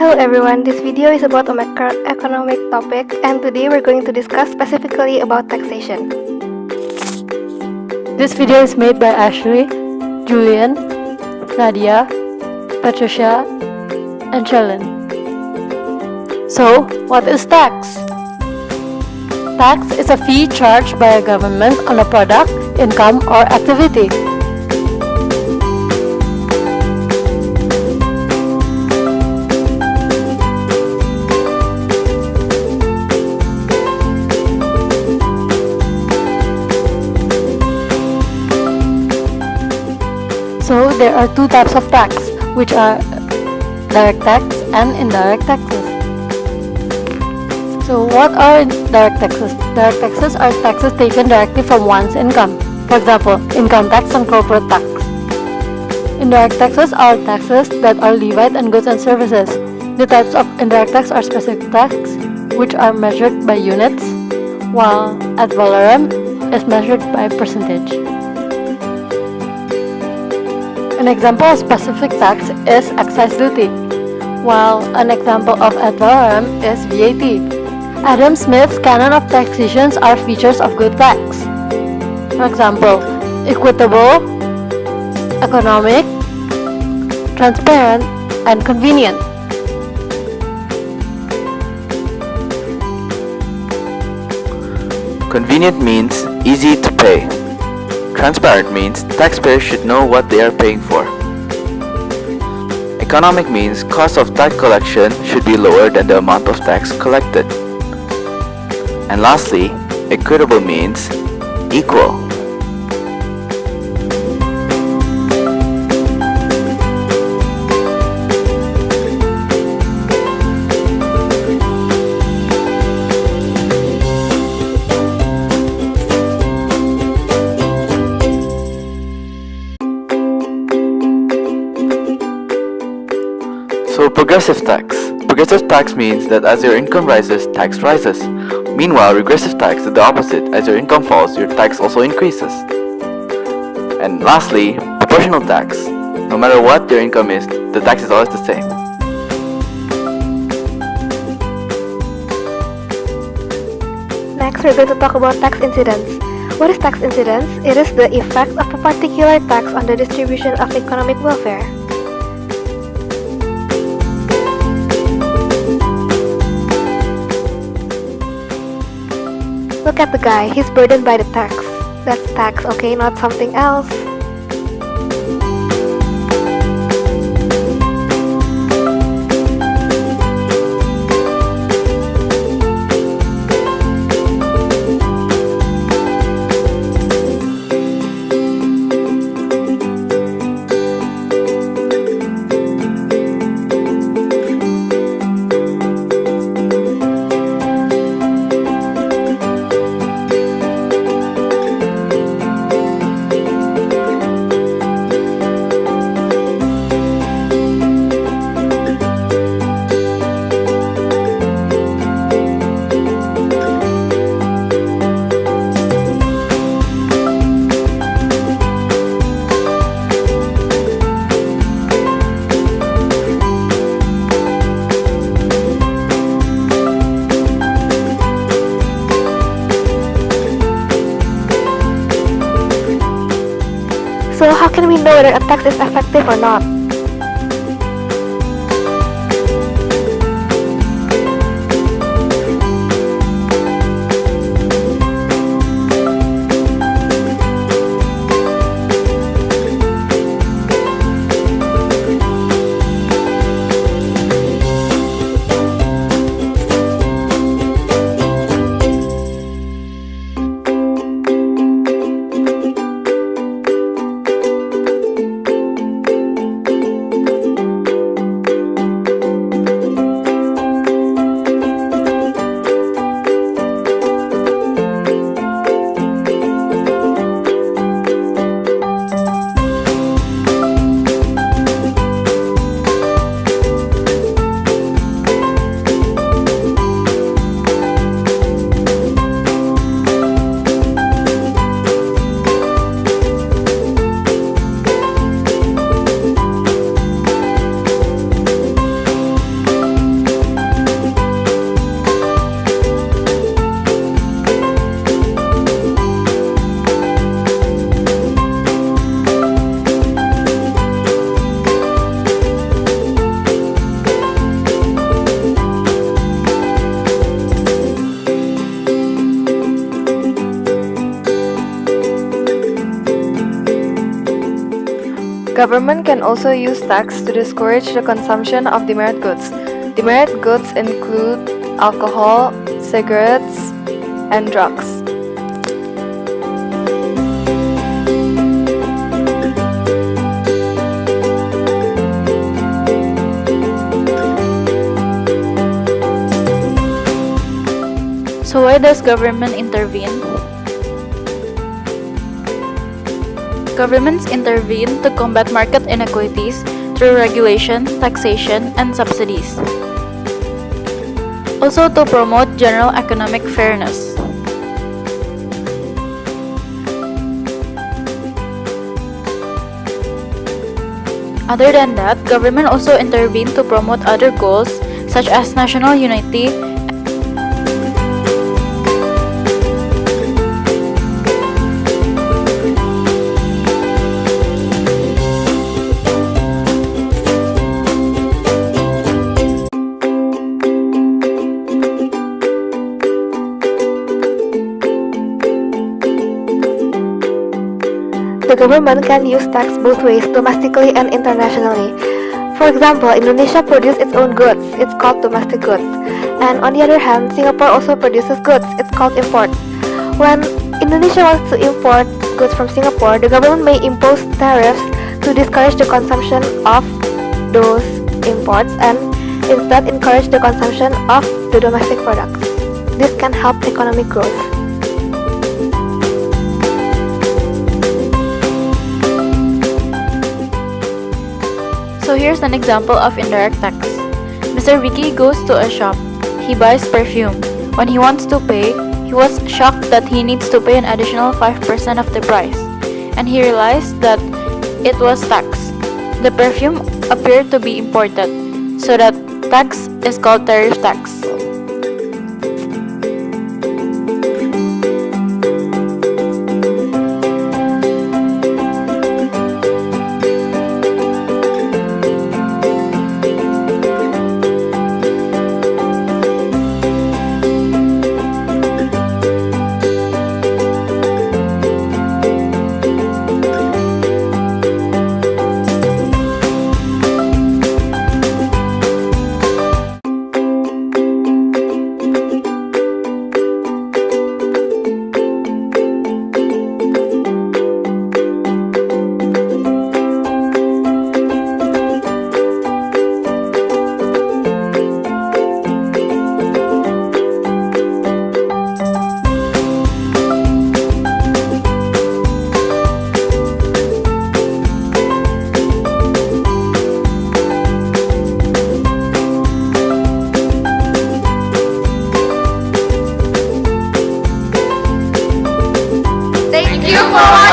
Hello everyone, this video is about a macroeconomic topic and today we're going to discuss specifically about taxation. This video is made by Ashley, Julian, Nadia, Patricia, and Shellen. So, what is tax? Tax is a fee charged by a government on a product, income, or activity. So there are two types of tax, which are direct tax and indirect taxes. So what are direct taxes? Direct taxes are taxes taken directly from one's income. For example, income tax and corporate tax. Indirect taxes are taxes that are levied on goods and services. The types of indirect tax are specific tax, which are measured by units, while ad valorem is measured by percentage. An example of specific tax is excise duty, while an example of ad valorem is VAT. Adam Smith's canon of taxations are features of good tax. For example, equitable, economic, transparent, and convenient. Convenient means easy to pay. Transparent means taxpayers should know what they are paying for. Economic means cost of tax collection should be lower than the amount of tax collected. And lastly, equitable means equal. So progressive tax. Progressive tax means that as your income rises, tax rises. Meanwhile, regressive tax is the opposite. As your income falls, your tax also increases. And lastly, proportional tax. No matter what your income is, the tax is always the same. Next, we're going to talk about tax incidence. What is tax incidence? It is the effect of a particular tax on the distribution of economic welfare. Look at the guy, he's burdened by the tax. That's tax, okay, not something else. So how can we know whether a tax is effective or not? government can also use tax to discourage the consumption of demerit goods. Demerit goods include alcohol, cigarettes, and drugs. So why does government intervene? Governments intervene to combat market inequities through regulation, taxation, and subsidies. Also to promote general economic fairness. Other than that, government also intervene to promote other goals such as national unity. The government can use tax both ways, domestically and internationally. For example, Indonesia produces its own goods, it's called domestic goods. And on the other hand, Singapore also produces goods, it's called imports. When Indonesia wants to import goods from Singapore, the government may impose tariffs to discourage the consumption of those imports and instead encourage the consumption of the domestic products. This can help economic growth. So here's an example of indirect tax. Mr. Vicky goes to a shop. He buys perfume. When he wants to pay, he was shocked that he needs to pay an additional 5% of the price. And he realized that it was tax. The perfume appeared to be imported, so that tax is called tariff tax. Thank you for watching.